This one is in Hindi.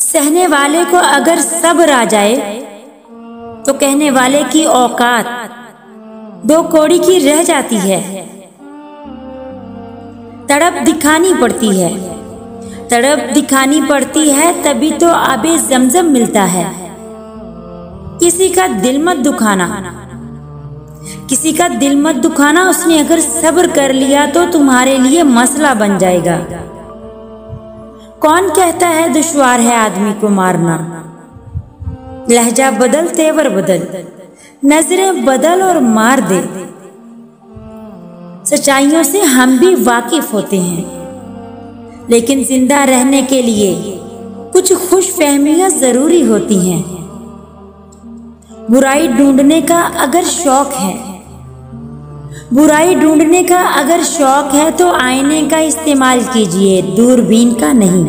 सहने वाले को अगर सब्र आ जाए तो कहने वाले की औकात दो कौड़ी की रह जाती है। तड़प दिखानी पड़ती है, तड़प दिखानी पड़ती है, तभी तो आबे जमजम मिलता है। किसी का दिल मत दुखाना, किसी का दिल मत दुखाना। उसने अगर सब्र कर लिया तो तुम्हारे लिए मसला बन जाएगा। कौन कहता है दुश्वार है आदमी को मारना? लहजा बदल, तेवर बदल, नजरें बदल और मार दे। सच्चाइयों से हम भी वाकिफ होते हैं, लेकिन जिंदा रहने के लिए कुछ खुशफहमियां जरूरी होती हैं। बुराई ढूंढने का अगर शौक है, बुराई ढूंढने का अगर शौक है तो आईने का इस्तेमाल कीजिए, दूरबीन का नहीं।